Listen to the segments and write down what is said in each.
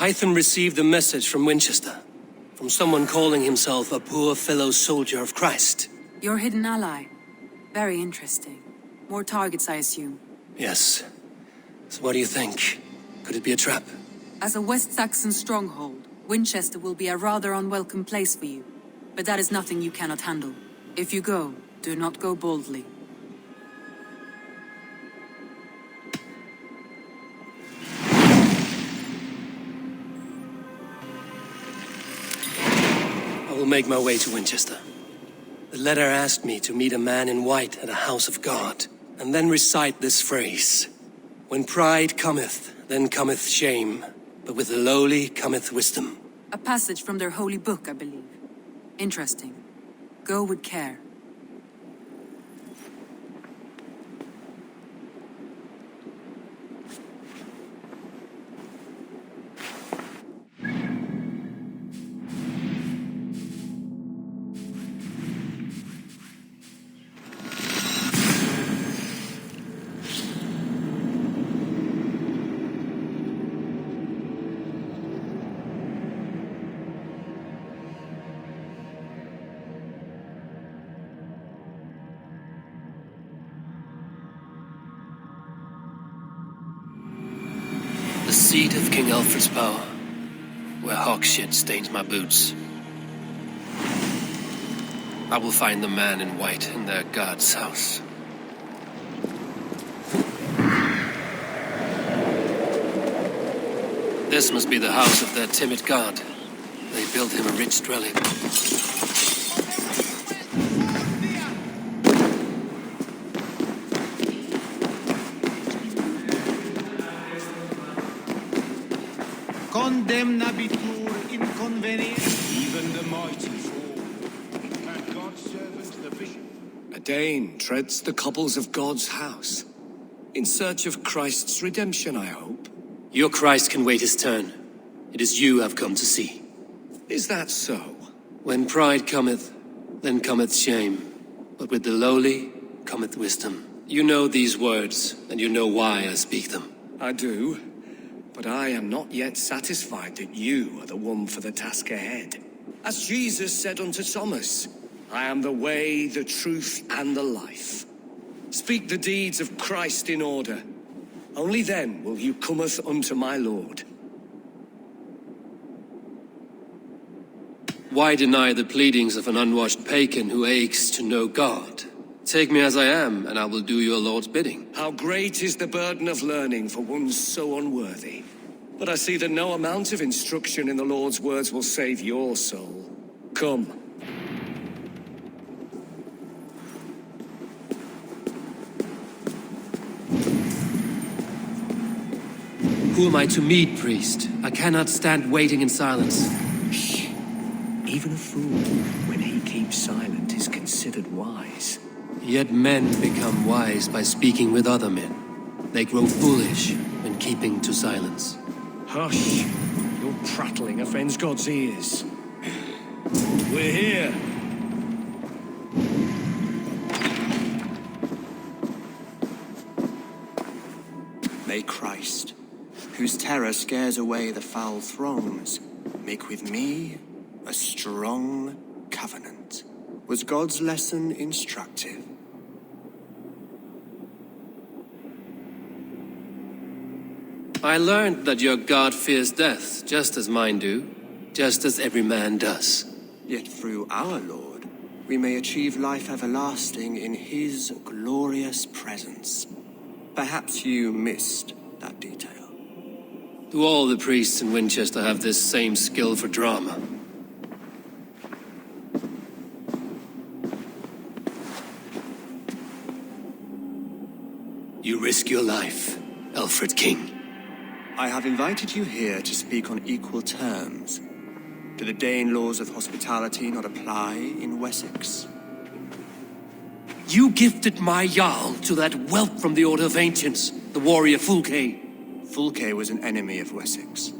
Hytham received a message from Wincestre, from someone calling himself a poor fellow soldier of Christ. Your hidden ally. Very interesting. More targets, I assume. Yes. So what do you think? Could it be a trap? As a West Saxon stronghold, Wincestre will be a rather unwelcome place for you. But that is nothing you cannot handle. If you go, do not go boldly. I will make my way to Wincestre. The letter asked me to meet a man in white at a house of God, and then recite this phrase. When pride cometh, then cometh shame, but with the lowly cometh wisdom. A passage from their holy book, I believe. Interesting. Go with care. The seat of King Alfred's power, where hawk shit stains my boots. I will find the man in white in their god's house. This must be the house of their timid god. They built him a rich dwelling. Condemnabitur inconveniens. Even the mighty fall. Can God's servant the bishop? A Dane treads the cobbles of God's house. In search of Christ's redemption, I hope. Your Christ can wait his turn. It is you I've come to see. Is that so? When pride cometh, then cometh shame. But with the lowly cometh wisdom. You know these words, and you know why I speak them. I do. But I am not yet satisfied that you are the one for the task ahead. As Jesus said unto Thomas, I am the way, the truth, and the life. Speak the deeds of Christ in order. Only then will you cometh unto my Lord. Why deny the pleadings of an unwashed pagan who aches to know God? Take me as I am, and I will do your Lord's bidding. How great is the burden of learning for one so unworthy. But I see that no amount of instruction in the Lord's words will save your soul. Come. Who am I to meet, priest? I cannot stand waiting in silence. Shh. Even a fool, when he keeps silent, is considered wise. Yet men become wise by speaking with other men. They grow foolish when keeping to silence. Hush! Your prattling offends God's ears. We're here! May Christ, whose terror scares away the foul throngs, make with me a strong covenant. Was God's lesson instructive? I learned that your God fears death, just as mine do, just as every man does. Yet through our Lord, we may achieve life everlasting in his glorious presence. Perhaps you missed that detail. Do all the priests in Wincestre have this same skill for drama? You risk your life, Alfred King. I have invited you here to speak on equal terms. Do the Dane laws of hospitality not apply in Wessex? You gifted my Jarl to that whelp from the Order of Ancients, the warrior Fulke. Fulke was an enemy of Wessex.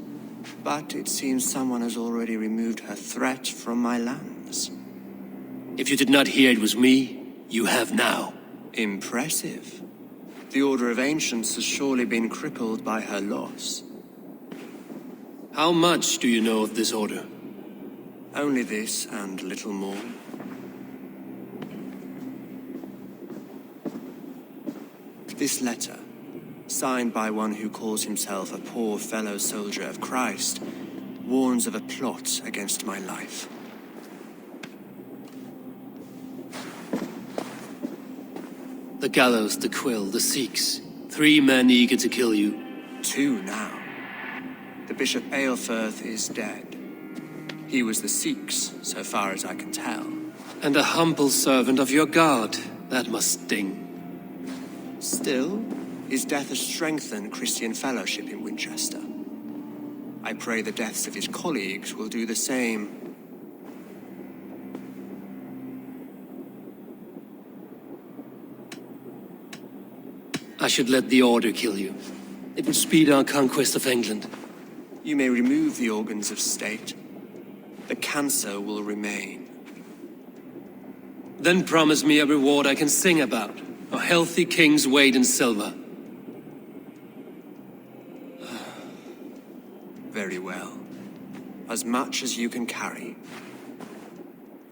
But it seems someone has already removed her threat from my lands. If you did not hear it was me, you have now. Impressive. The Order of Ancients has surely been crippled by her loss. How much do you know of this order? Only this and little more. This letter, signed by one who calls himself a poor fellow soldier of Christ, warns of a plot against my life. The gallows, the quill, the Sikhs. 3 men eager to kill you. 2 now. The Bishop Aelfirth is dead. He was the Sikhs, so far as I can tell. And a humble servant of your god. That must sting. Still, his death has strengthened Christian fellowship in Winchester. I pray the deaths of his colleagues will do the same. I should let the order kill you. It would speed our conquest of England. You may remove the organs of state. The cancer will remain. Then promise me a reward I can sing about. A healthy king's weight in silver. Very well. As much as you can carry.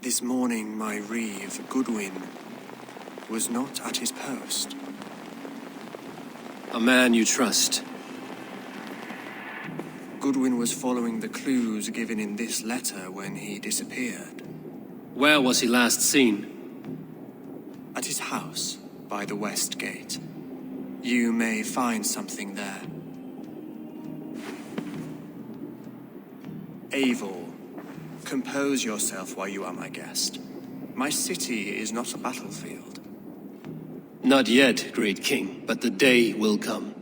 This morning my reeve, Goodwin, was not at his post. A man you trust. Goodwin was following the clues given in this letter when he disappeared. Where was he last seen? At his house, by the west gate. You may find something there. Eivor, compose yourself while you are my guest. My city is not a battlefield. Not yet, great king, but the day will come.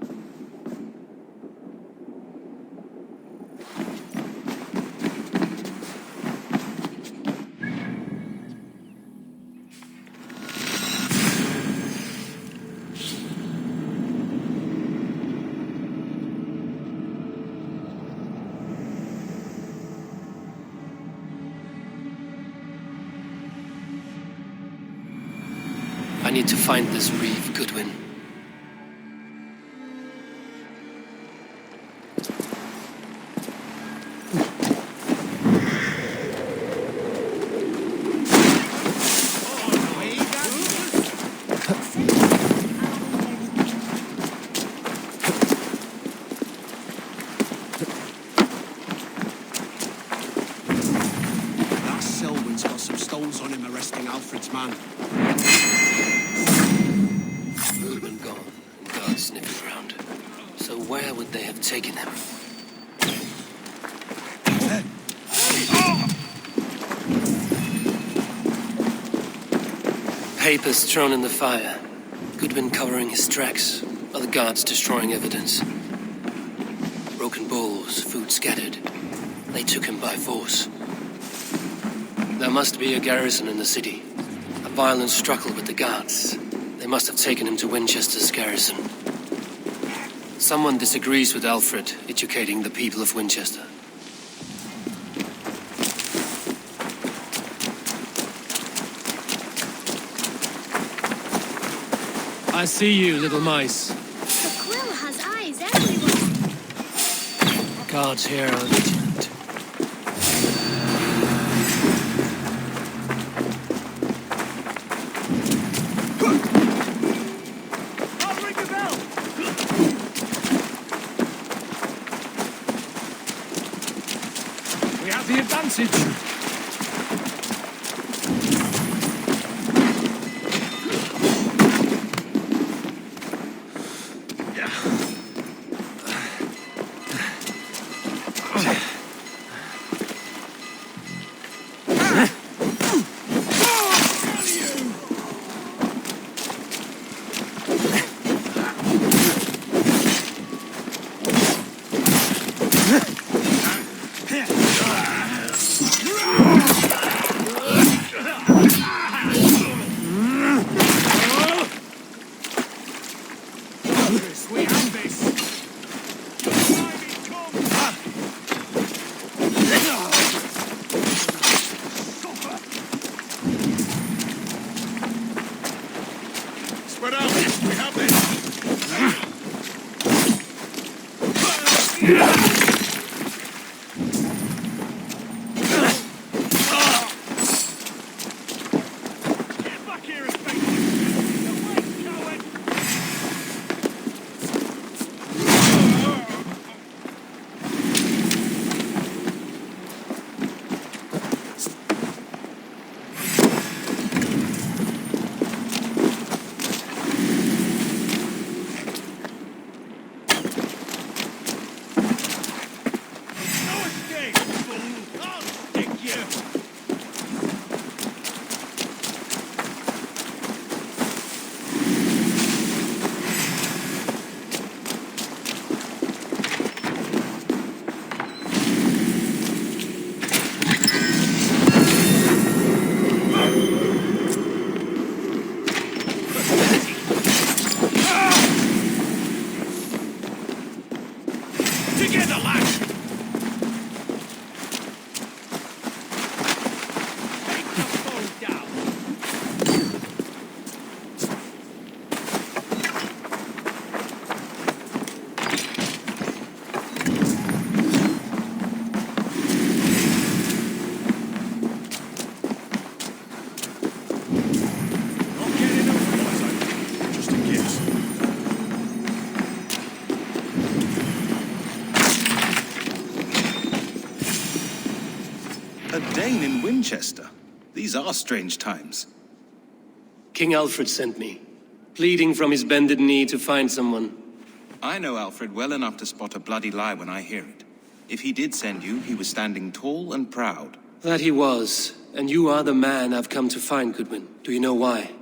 I need to find this reeve, Goodwin. That Selwyn's got some stones on him arresting Alfred's man. Goodwin gone, and God sniffing around. So where would they have taken him? Papers thrown in the fire. Goodwin covering his tracks. Other guards destroying evidence. Broken bowls, food scattered. They took him by force. There must be a garrison in the city. A violent struggle with the guards. They must have taken him to Winchester's garrison. Someone disagrees with Alfred, educating the people of Winchester. I see you, little mice. The quill has eyes everywhere. Guards here are vigilant. I'll ring the bell! We have the advantage. We have this. Spread out. We have this. fool! I'll stick you! Together, lads! Take the foe down! Not getting over, just in case. A Dane in Winchester. These are strange times. King Alfred sent me, pleading from his bended knee to find someone. I know Alfred well enough to spot a bloody lie when I hear it. If he did send you, he was standing tall and proud. That he was, and you are the man I've come to find, Goodwin. Do you know why?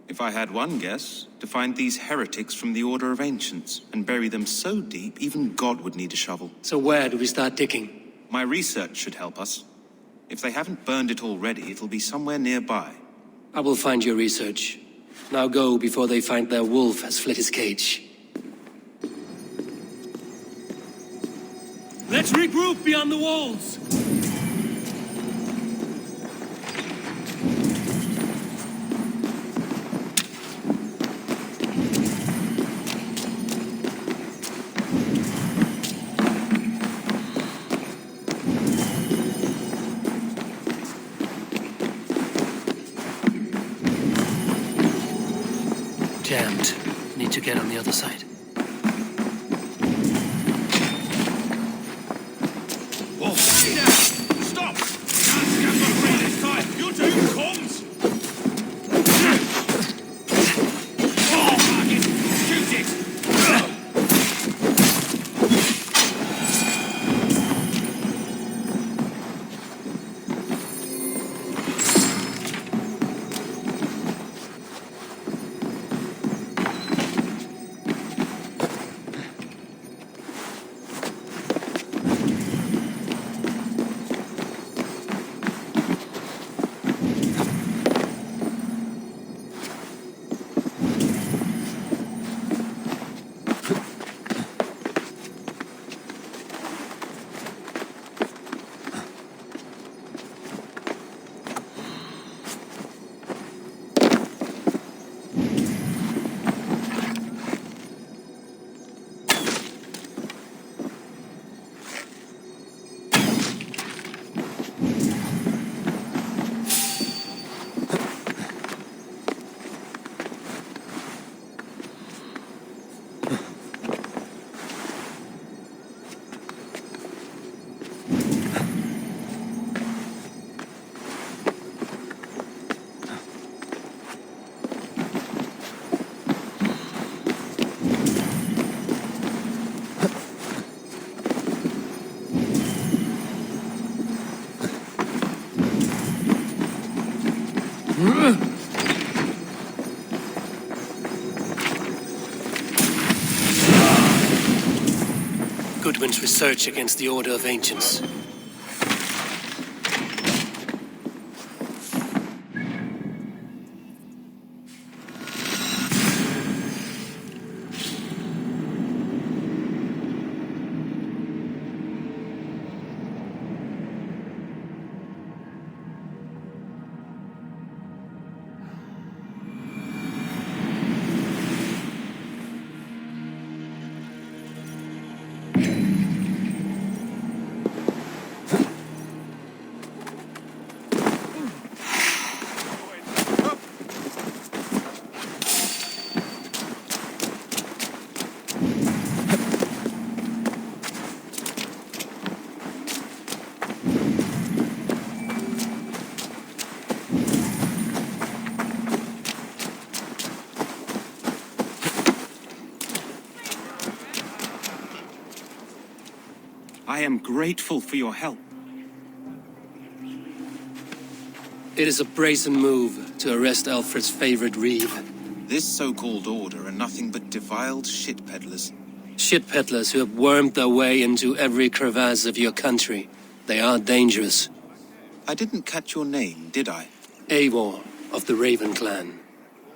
If I had one guess, to find these heretics from the Order of Ancients, and bury them so deep, even God would need a shovel. So where do we start digging? My research should help us. If they haven't burned it already, it'll be somewhere nearby. I will find your research. Now go before they find their wolf has fled his cage. Let's regroup beyond the walls! Jammed. Need to get on the other side. Whoa! Stop! Can't scamper free this time! You two comes! Oh, target! Shoot it! Goodwin's research against the Order of Ancients. I am grateful for your help. It is a brazen move to arrest Alfred's favorite reeve. This so-called order are nothing but defiled shit peddlers. Shit peddlers who have wormed their way into every crevasse of your country. They are dangerous. I didn't catch your name, did I? Eivor of the Raven clan.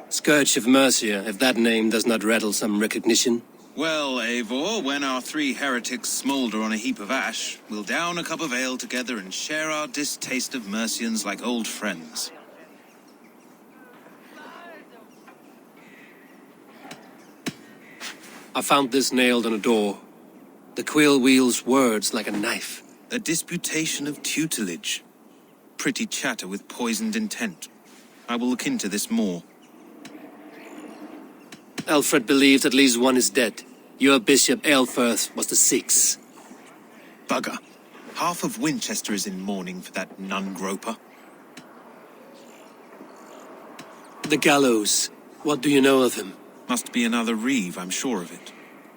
Scourge of Mercia, if that name does not rattle some recognition. Well, Eivor, when our three heretics smoulder on a heap of ash, we'll down a cup of ale together and share our distaste of Mercians like old friends. I found this nailed on a door. The quill wields words like a knife. A disputation of tutelage. Pretty chatter with poisoned intent. I will look into this more. Alfred believes at least one is dead. Your Bishop Aelfirth was the sixth. Bugger. Half of Wincestre is in mourning for that nun-groper. The gallows. What do you know of him? Must be another reeve, I'm sure of it.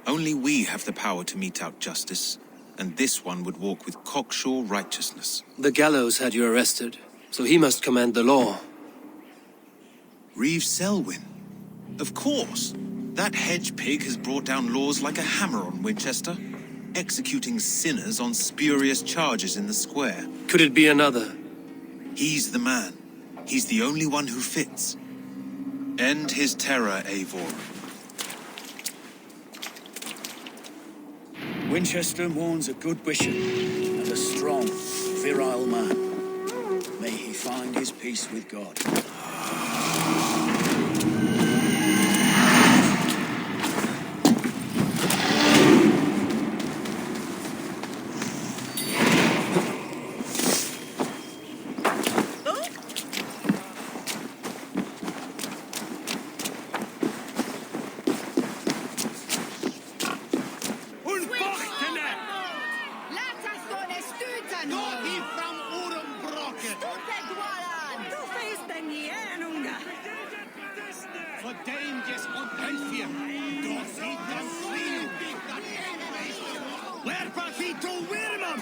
Only we have the power to mete out justice, and this one would walk with cocksure righteousness. The gallows had you arrested, so he must command the law. Reeve Selwyn. Of course. That hedge pig has brought down laws like a hammer on Winchester, executing sinners on spurious charges in the square. Could it be another? He's the man. He's the only one who fits. End his terror, Eivor. Winchester mourns a good bishop and a strong, virile man. May he find his peace with God.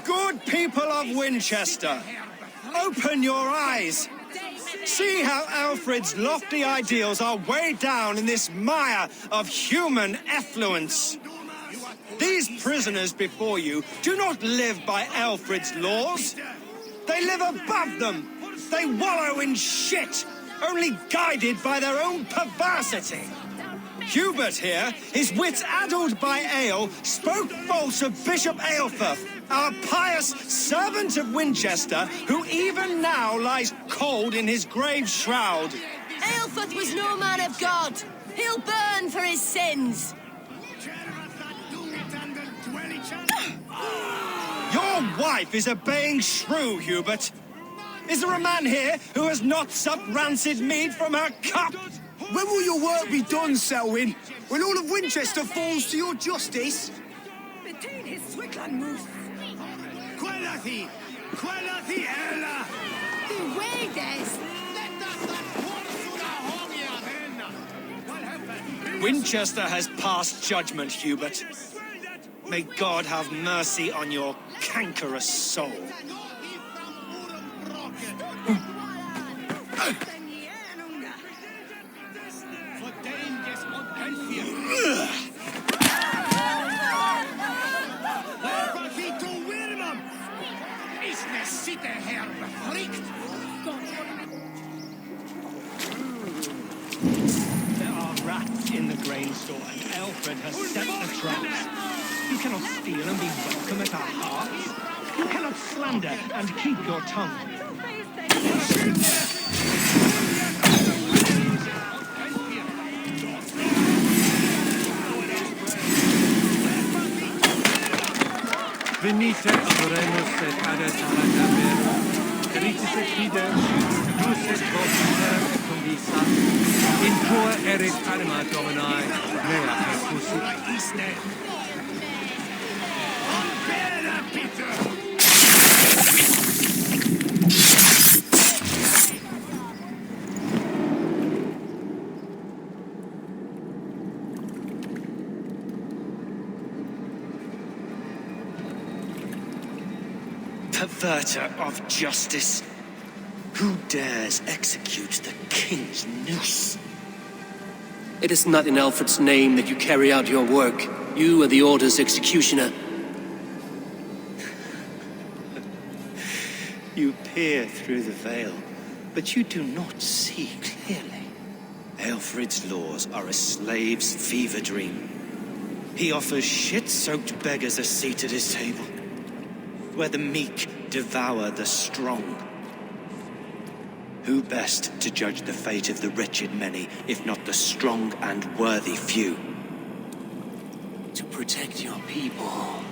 Good people of Winchester, open your eyes. See how Alfred's lofty ideals are weighed down in this mire of human effluence. These prisoners before you do not live by Alfred's laws. They live above them. They wallow in shit, only guided by their own perversity. Hubert here, his wits addled by ale, spoke false of Bishop Aelfirth, our pious servant of Winchester, who even now lies cold in his grave shroud. Aelfirth was no man of God. He'll burn for his sins. Your wife is obeying shrew, Hubert. Is there a man here who has not supped rancid mead from her cup? When will your work be done, Selwyn? When all of Winchester falls to your justice? Winchester has passed judgment, Hubert. May God have mercy on your cankerous soul. There are rats in the grain store, and Alfred has set the traps. You cannot steal and be welcome at our hearts. You cannot slander and keep your tongue. Venite adoremus et adet alacamero, eritis et fidem, dus et vocem et condisa, in tua erit anima Domini, mea percussit. perverter of justice. Who dares execute the king's noose? It is not in Alfred's name that you carry out your work. You are the Order's executioner. You peer through the veil, but you do not see clearly. Alfred's laws are a slave's fever dream. He offers shit-soaked beggars a seat at his table, where the meek devour the strong. Who best to judge the fate of the wretched many, if not the strong and worthy few? To protect your people,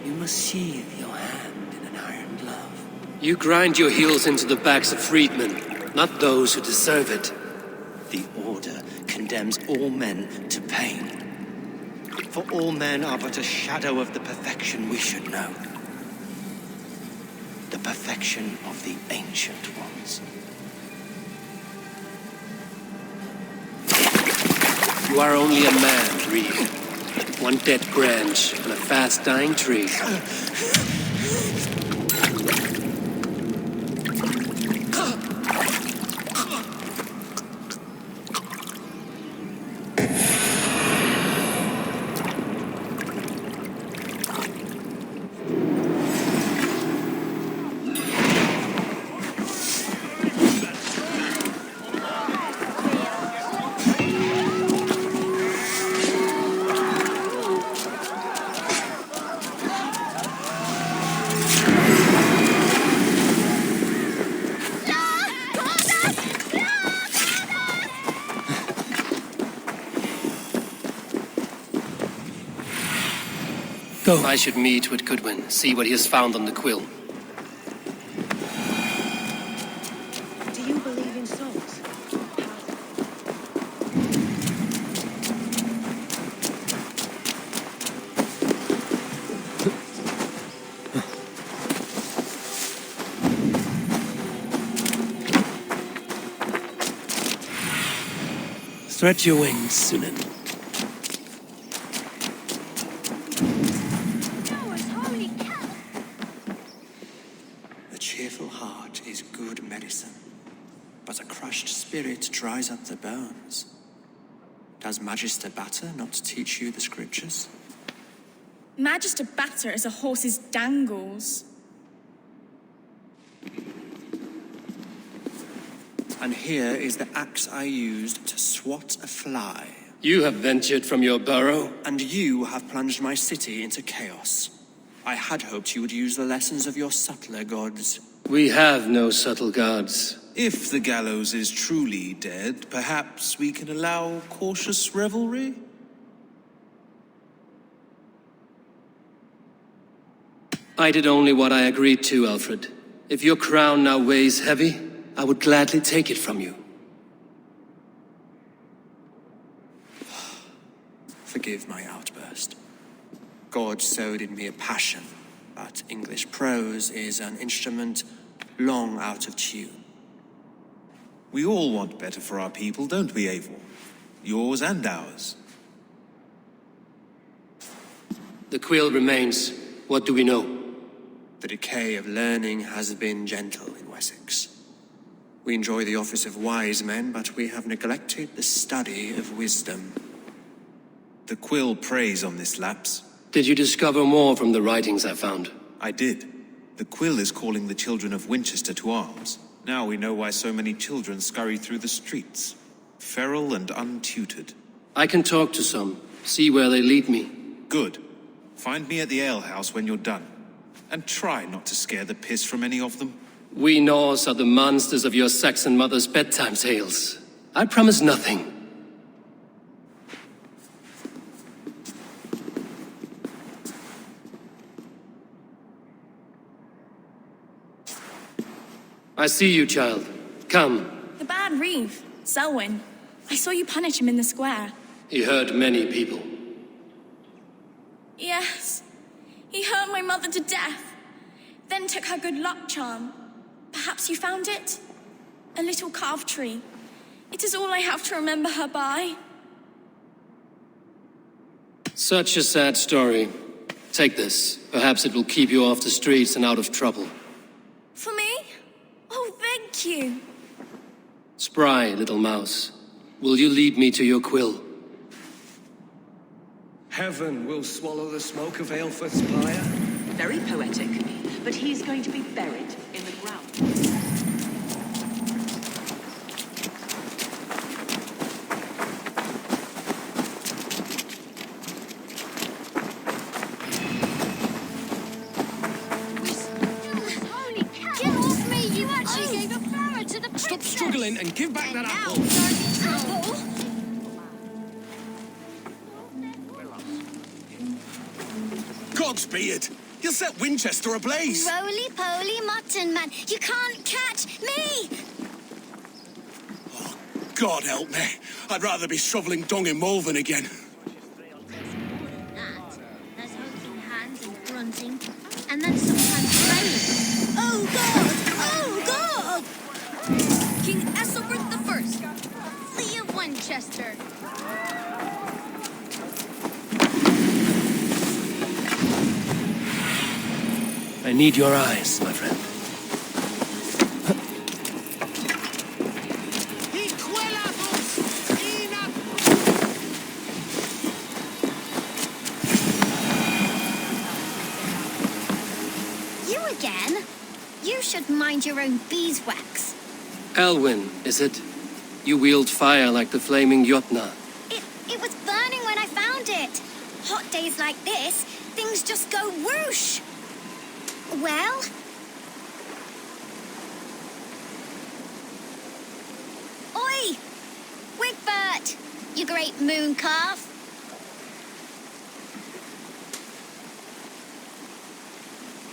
you must sheathe your hand in an iron glove. You grind your heels into the backs of freedmen, not those who deserve it. The Order condemns all men to pain. For all men are but a shadow of the perfection we should know. The perfection of the Ancient Ones. You are only a man, Reed. One dead branch on a fast-dying tree. Go. I should meet with Goodwin, see what he has found on the quill. Do you believe in souls? Stretch your wings, Sunan. Spirit dries up the bones. Does Magister Batter not teach you the scriptures? Magister Batter is a horse's dangles. And here is the axe I used to swat a fly. You have ventured from your burrow? And you have plunged my city into chaos. I had hoped you would use the lessons of your subtler gods. We have no subtle gods. If the gallows is truly dead, perhaps we can allow cautious revelry? I did only what I agreed to, Alfred. If your crown now weighs heavy, I would gladly take it from you. Forgive my outburst. God sowed in me a passion, but English prose is an instrument long out of tune. We all want better for our people, don't we, Eivor? Yours and ours. The quill remains. What do we know? The decay of learning has been gentle in Wessex. We enjoy the office of wise men, but we have neglected the study of wisdom. The quill preys on this lapse. Did you discover more from the writings I found? I did. The quill is calling the children of Wincestre to arms. Now we know why so many children scurry through the streets, feral and untutored. I can talk to some, see where they lead me. Good. Find me at the alehouse when you're done. And try not to scare the piss from any of them. We Norse are the monsters of your Saxon mother's bedtime tales. I promise nothing. I see you, child. Come. The bad reeve, Selwyn. I saw you punish him in the square. He hurt many people. Yes. He hurt my mother to death. Then took her good luck charm. Perhaps you found it? A little carved tree. It is all I have to remember her by. Such a sad story. Take this. Perhaps it will keep you off the streets and out of trouble. For me? Oh, thank you. Spry, little mouse. Will you lead me to your quill? Heaven will swallow the smoke of Aelfred's pyre. Very poetic. But he's going to be buried in the ground. Holy cow! Get off me! You actually gave a flower to the princess! Stop struggling and give back that apple! Apple? Cogsbeard! You'll set Winchester ablaze! Roly-poly mutton man! You can't catch me! Oh, God help me. I'd rather be shoveling dung in Malvern again. There's holding hands and grunting, and then sometimes praying. Oh God! Oh God! King Ethelbert the First, Lee of Winchester. I need your eyes, my friend. You again? You should mind your own beeswax. Elwyn, is it? You wield fire like the flaming Jotna. It was burning when I found it. Hot days like this, things just go whoosh. Well? Oi! Wigbert! You great moon calf!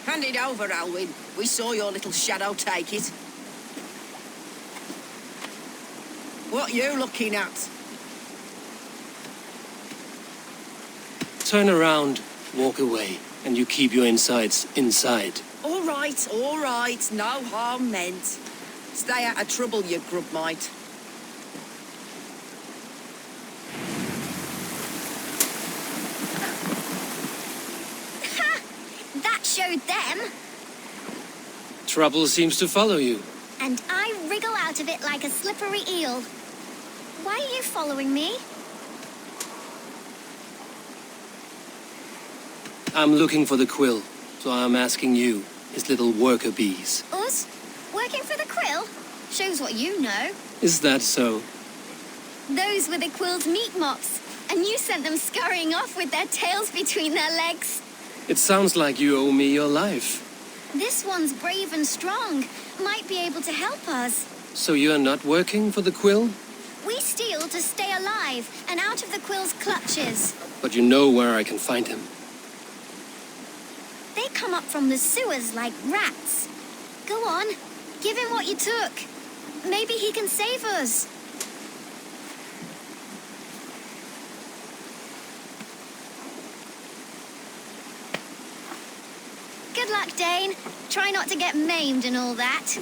Hand it over, Alwyn. We saw your little shadow take it. What you looking at? Turn around, walk away, and you keep your insides inside. All right, no harm meant. Stay out of trouble, you grub mite. That showed them. Trouble seems to follow you. And I wriggle out of it like a slippery eel. Why are you following me? I'm looking for the quill, so I'm asking you, his little worker bees. Us? Working for the quill? Shows what you know. Is that so? Those were the quill's meat mops, and you sent them scurrying off with their tails between their legs. It sounds like you owe me your life. This one's brave and strong. Might be able to help us. So you're not working for the quill? We steal to stay alive and out of the quill's clutches. But you know where I can find him. They come up from the sewers like rats. Go on, give him what you took. Maybe he can save us. Good luck, Dane. Try not to get maimed and all that.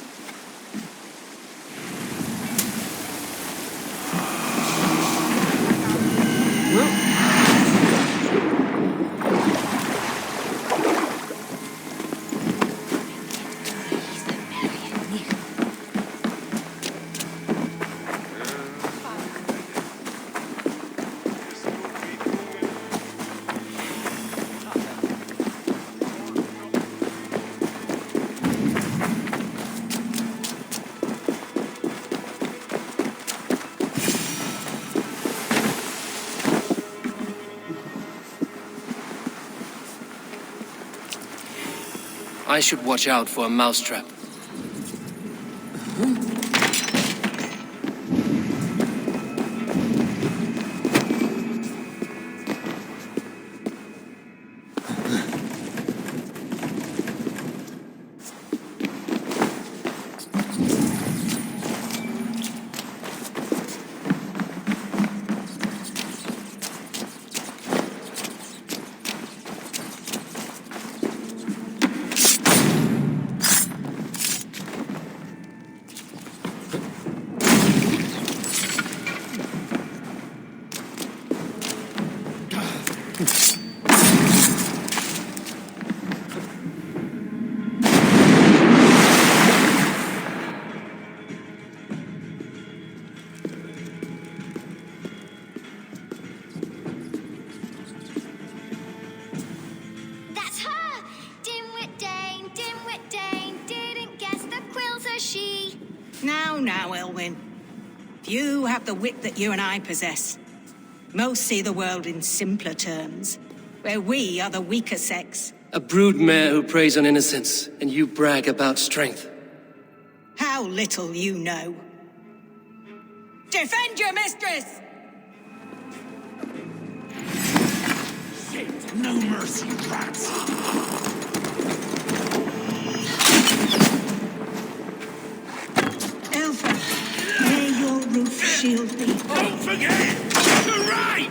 I should watch out for a mousetrap. Now, Elwyn. Few have the wit that you and I possess. Most see the world in simpler terms, where we are the weaker sex. A broodmare who preys on innocence, and you brag about strength. How little you know. Defend your mistress! No mercy, rats! Alfred, may your roof shield thee. Don't forget! To right!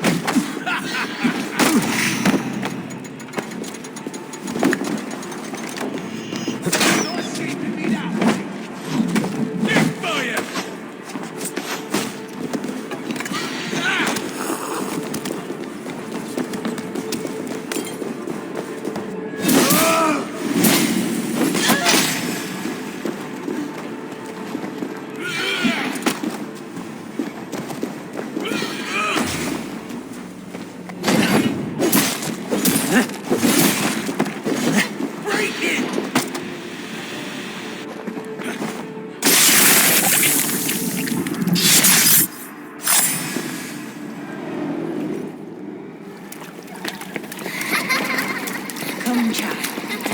Come, child,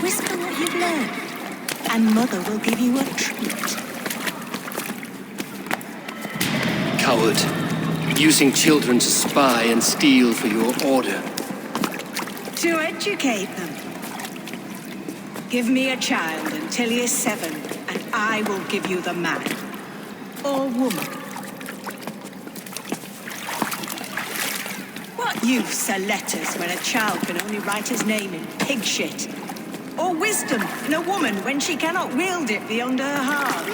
whisper what you've learned, and Mother will give you a treat. Coward. Using children to spy and steal for your order. To educate them. Give me a child until he is 7, and I will give you the man. Or woman. What use are letters when a child can only write his name in pig shit? Or wisdom in a woman when she cannot wield it beyond her heart?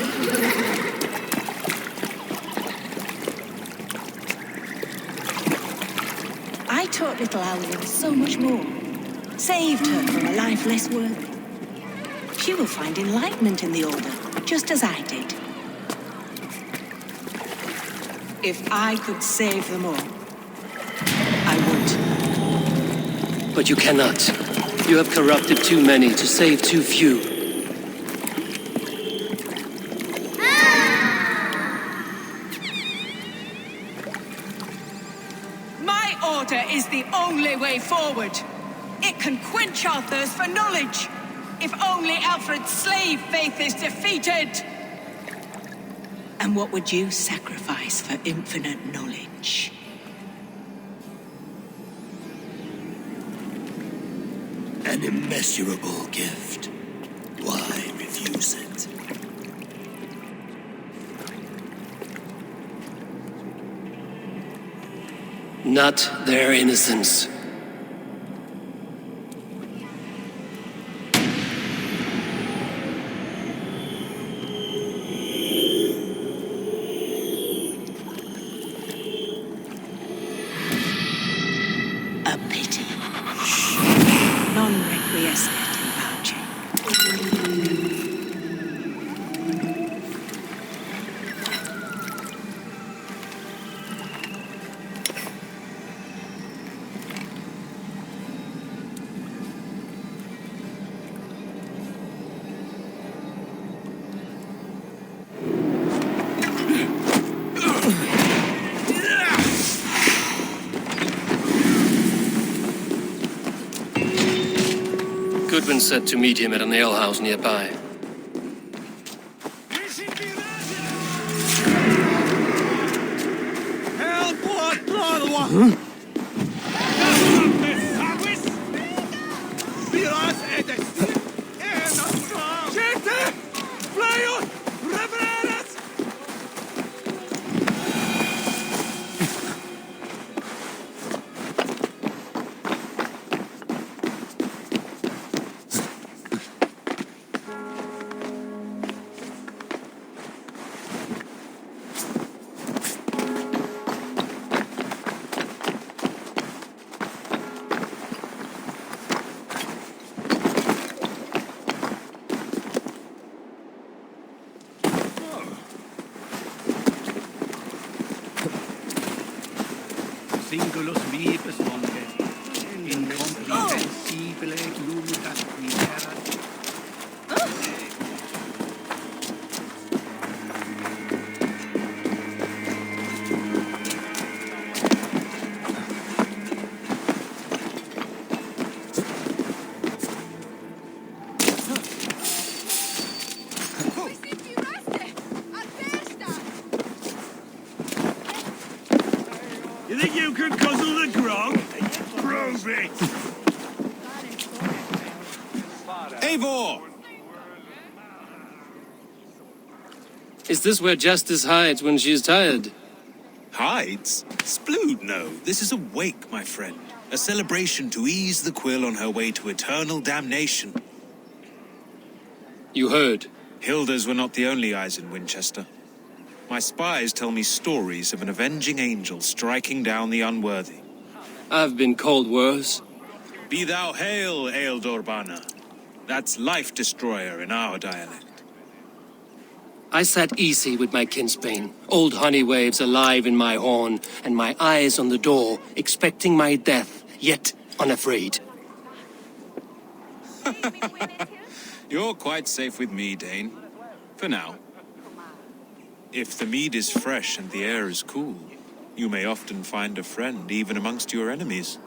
I taught little Alwyn so much more. Saved her from a life less worthy. She will find enlightenment in the Order, just as I did. If I could save them all, I would. But you cannot. You have corrupted too many to save too few. My order is the only way forward. It can quench our thirst for knowledge. If only Alfred's slave faith is defeated. And what would you sacrifice for infinite knowledge? An immeasurable gift. Why refuse it? Not their innocence. A pity. Non requiescat in pace. Goodwin said to meet him at an alehouse nearby. Singulus vivus longe, incomprehensibile lumitas quaerat. You think you can guzzle the grog? Prove it! Eivor! Is this where Justice hides when she's tired? Hides? Splood, no. This is a wake, my friend. A celebration to ease the quill on her way to eternal damnation. You heard. Hilda's were not the only eyes in Winchester. My spies tell me stories of an avenging angel striking down the unworthy. I've been called worse. Be thou hail, Ealdorbanna. That's life destroyer in our dialect. I sat easy with my kinsbane, old honey waves alive in my horn, and my eyes on the door, expecting my death, yet unafraid. You're quite safe with me, Dane. For now. If the mead is fresh and the air is cool, you may often find a friend even amongst your enemies.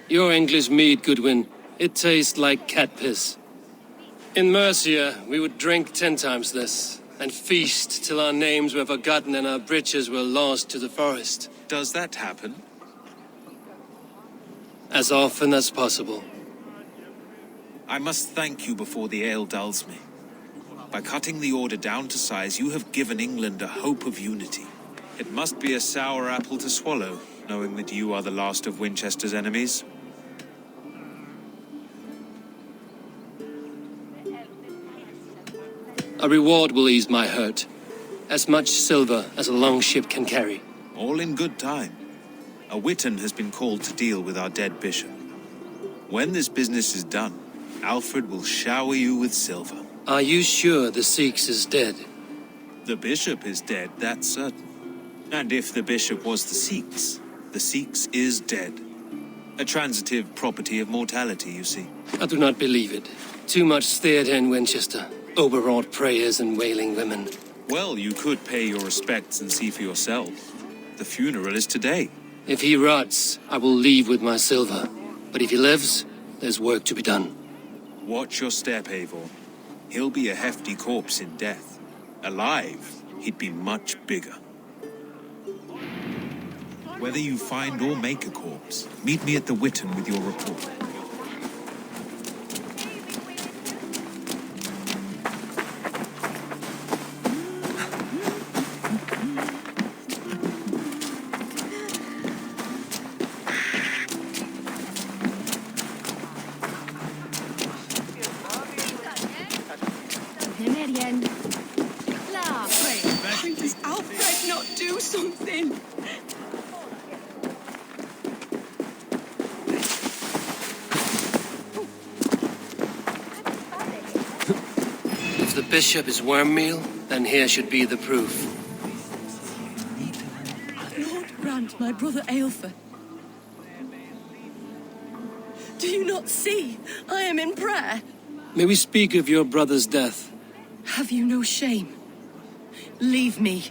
Your English mead, Goodwin. It tastes like cat piss. In Mercia, we would drink 10 times this, and feast till our names were forgotten and our britches were lost to the forest. Does that happen? As often as possible. I must thank you before the ale dulls me. By cutting the order down to size, you have given England a hope of unity. It must be a sour apple to swallow, knowing that you are the last of Winchester's enemies. A reward will ease my hurt. As much silver as a long ship can carry. All in good time. A witan has been called to deal with our dead bishop. When this business is done, Alfred will shower you with silver. Are you sure the Sikhs is dead? The bishop is dead, that's certain. And if the bishop was the Sikhs is dead. A transitive property of mortality, you see. I do not believe it. Too much theatre in Winchester. Overwrought prayers and wailing women. Well, you could pay your respects and see for yourself. The funeral is today. If he rots, I will leave with my silver. But if he lives, there's work to be done. Watch your step, Eivor. He'll be a hefty corpse in death. Alive, he'd be much bigger. Whether you find or make a corpse, meet me at the Witan with your report. Does Alfred not do something? If the bishop is worm meal, then here should be the proof. Lord grant my brother Aelfer. Do you not see? I am in prayer. May we speak of your brother's death? Have you no shame? Leave me.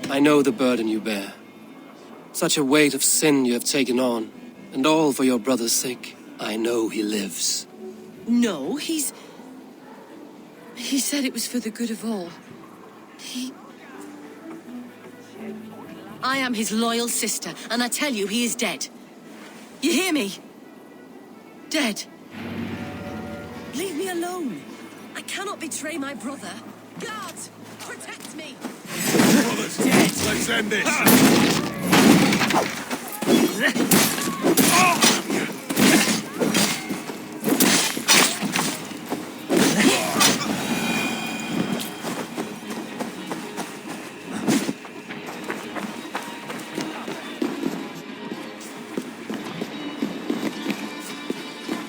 I know the burden you bear. Such a weight of sin you have taken on, and all for your brother's sake. I know he lives. No, He said it was for the good of all. I am his loyal sister, and I tell you he is dead. You hear me? Dead. Leave me alone. I cannot betray my brother. Guards, protect me. Brothers, let's end this.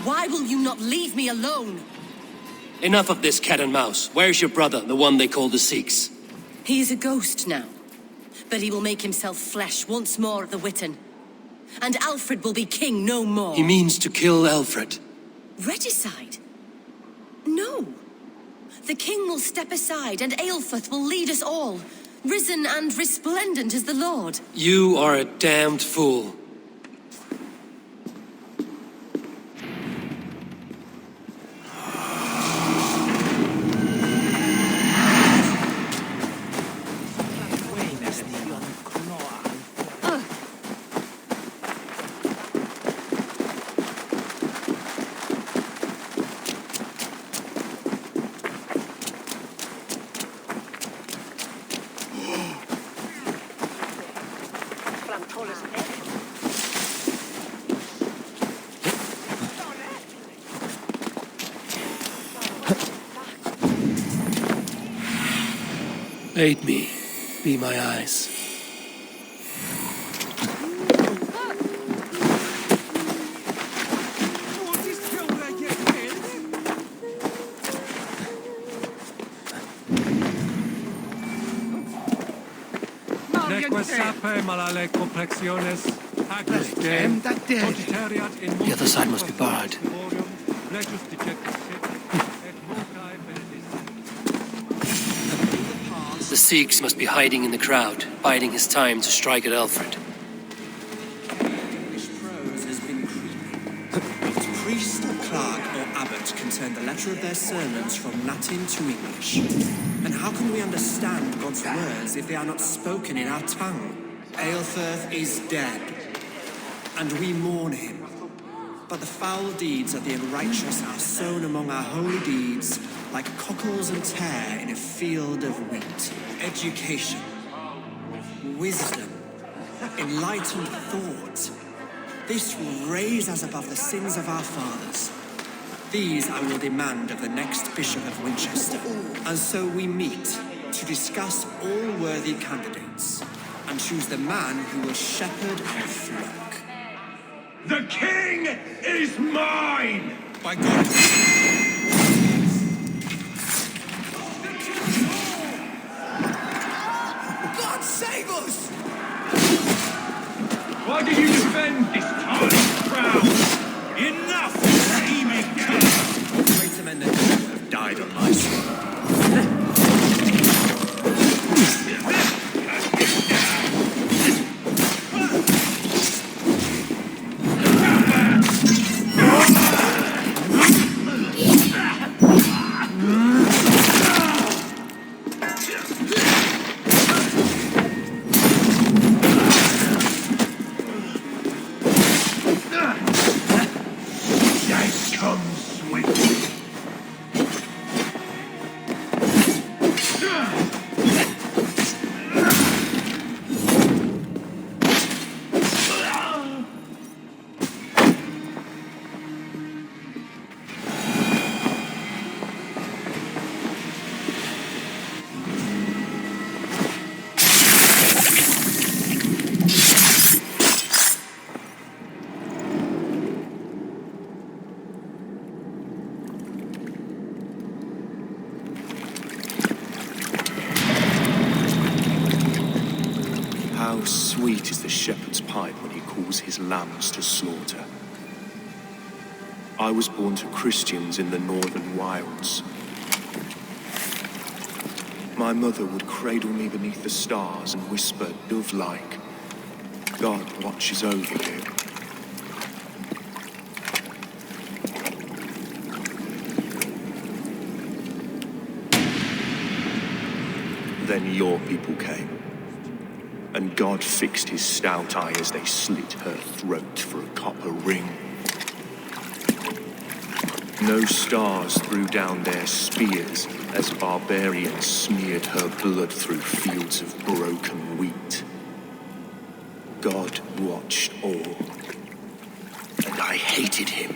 Why will you not leave me alone? Enough of this cat and mouse. Where's your brother, the one they call the Sikhs? He is a ghost now, but he will make himself flesh once more at the Witan. And Alfred will be king no more. He means to kill Alfred. Regicide? No. the king will step aside and Aelfrith will lead us all. Risen and resplendent is the Lord. You are a damned fool. Aid me. Be my eyes. Neque sape malale complexiones, hagnus dem, cogitariat in The other side must be barred. legus dejectus sit, et multae The Sikhs must be hiding in the crowd, biding his time to strike at Alfred. English prose has been creeping. Not priest, clerk, or abbot can turn the letter of their sermons from Latin to English. And how can we understand God's words if they are not spoken in our tongue? Aelfrith is dead, and we mourn him. But the foul deeds of the unrighteous are sown among our holy deeds, like cockles and tare in a field of wheat. Education, wisdom, enlightened thought. This will raise us above the sins of our fathers. These I will demand of the next Bishop of Winchester. And so we meet to discuss all worthy candidates and choose the man who will shepherd our flock. The king is mine! By God. God save us! Why do you defend this tarnished crown? Enough, scheming cur! Greater men than you have died on my side. How sweet is the shepherd's pipe when he calls his lambs to slaughter. I was born to Christians in the northern wilds. My mother would cradle me beneath the stars and whisper, dove-like, God watches over you. Then your people came. And God fixed his stout eye as they slit her throat for a copper ring. No stars threw down their spears as barbarians smeared her blood through fields of broken wheat. God watched all, and I hated him.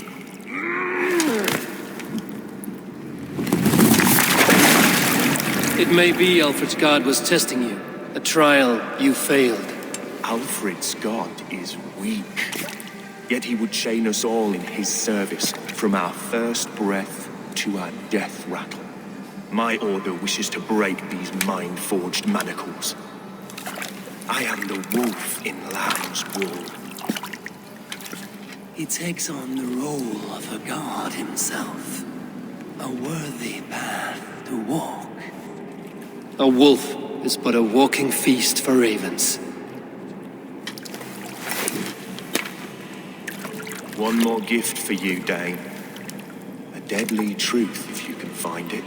It may be Alfred's God was testing you. A trial you failed. Alfred's God is weak. Yet he would chain us all in his service, from our first breath to our death rattle. My order wishes to break these mind-forged manacles. I am the wolf in lamb's wool. He takes on the role of a god himself. A worthy path. To walk. A wolf is but a walking feast for ravens. One more gift for you, Dane. A deadly truth, if you can find it.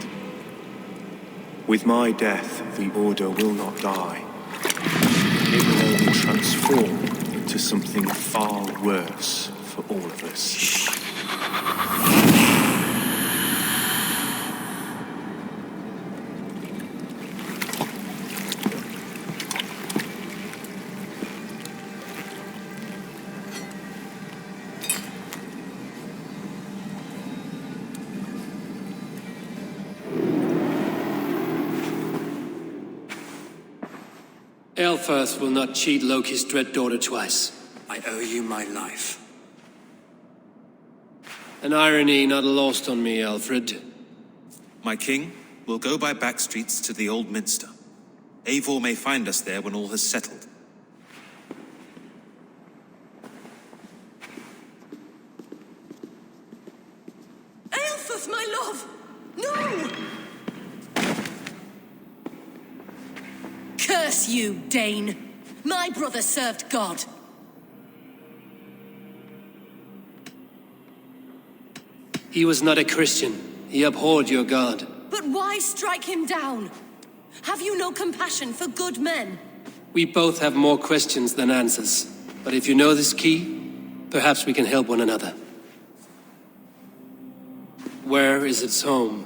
With my death, the Order will not die. It will only transform into something far worse for all of us. Aelfirth will not cheat Loki's dread daughter twice. I owe you my life. An irony not lost on me, Alfred. My king, we'll go by back streets to the old Minster. Eivor may find us there when all has settled. Aelfirth, my love! No! Curse you, Dane! My brother served God. He was not a Christian. He abhorred your god. But why strike him down? Have you no compassion for good men? We both have more questions than answers. But if you know this key, perhaps we can help one another. Where is its home?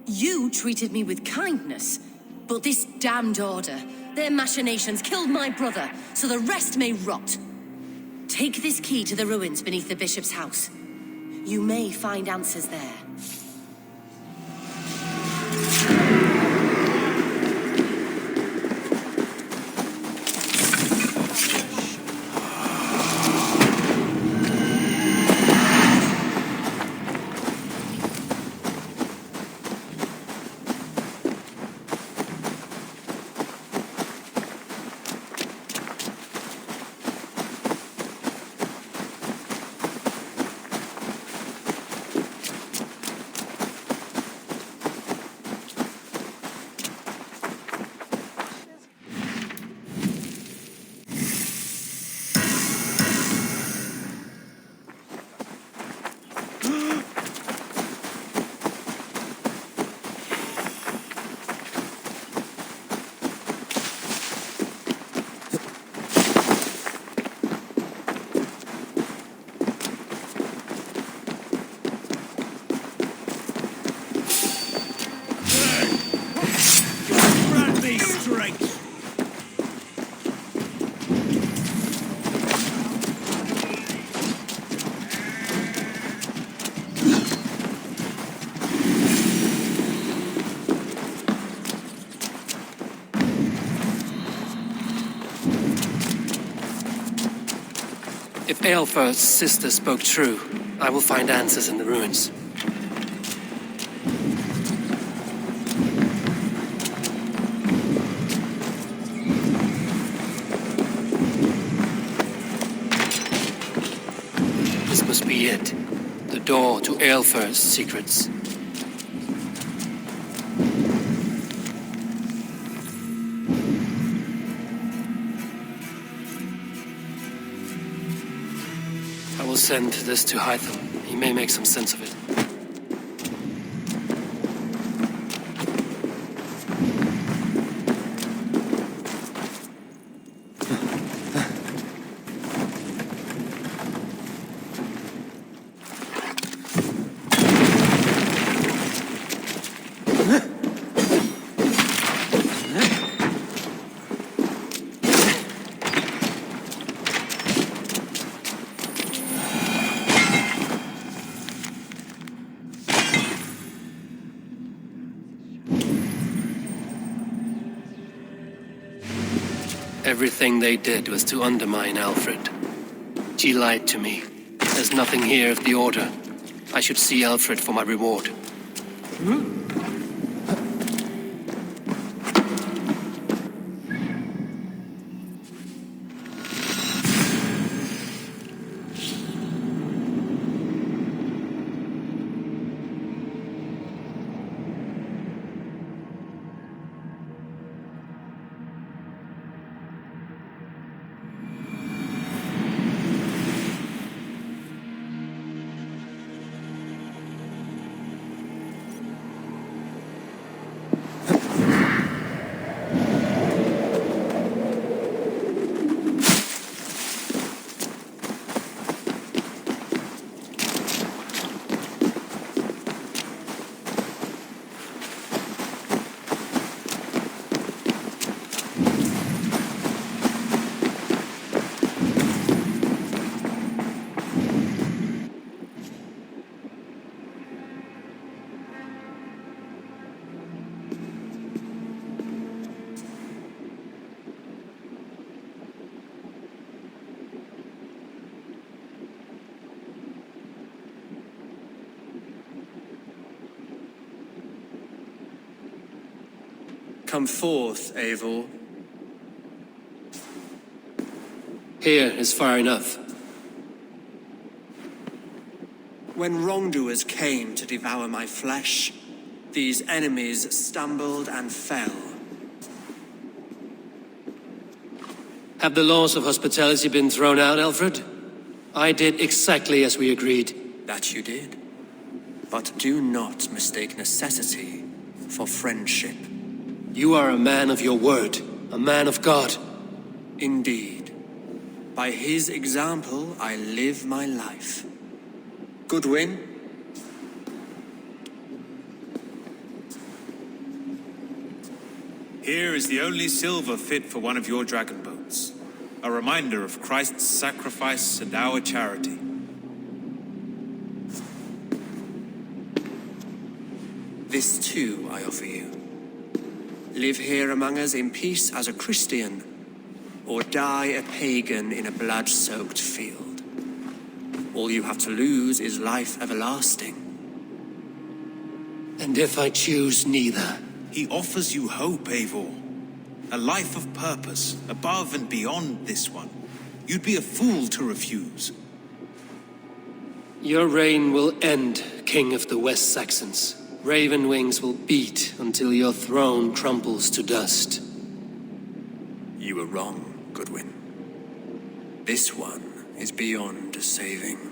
You treated me with kindness, but this damned Order, their machinations killed my brother, so the rest may rot. Take this key to the ruins beneath the bishop's house. You may find answers there. If Aelfirth's sister spoke true, I will find answers in the ruins. This must be it. The door to Aelfirth's secrets. I will send this to Hytham. He may make some sense of it. Everything they did was to undermine Alfred. She lied to me. There's nothing here of the Order. I should see Alfred for my reward. Come forth, Eivor. Here is far enough. When wrongdoers came to devour my flesh, these enemies stumbled and fell. Have the laws of hospitality been thrown out, Alfred? I did exactly as we agreed. That you did. But do not mistake necessity for friendship. You are a man of your word, a man of God. Indeed. By his example, I live my life. Goodwin? Here is the only silver fit for one of your dragon boats. A reminder of Christ's sacrifice and our charity. This too I offer you. Live here among us in peace as a Christian, or die a pagan in a blood-soaked field. All you have to lose is life everlasting. And if I choose neither? He offers you hope, Eivor. A life of purpose, above and beyond this one. You'd be a fool to refuse. Your reign will end, King of the West Saxons. Raven wings will beat until your throne crumbles to dust. You were wrong, Goodwin. This one is beyond saving.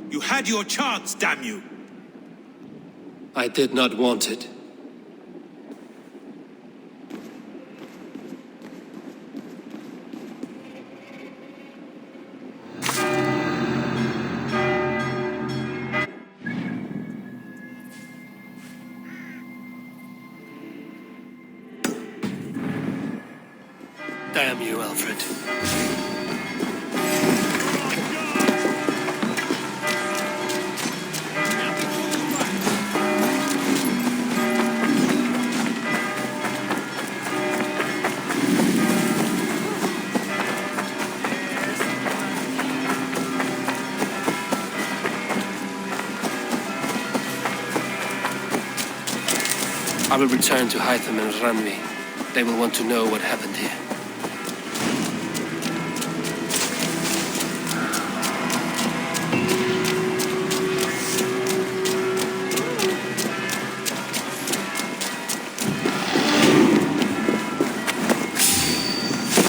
You had your chance, damn you! I did not want it. Damn you, Alfred. I will return to Hytham and Ranvi. They will want to know what happened here.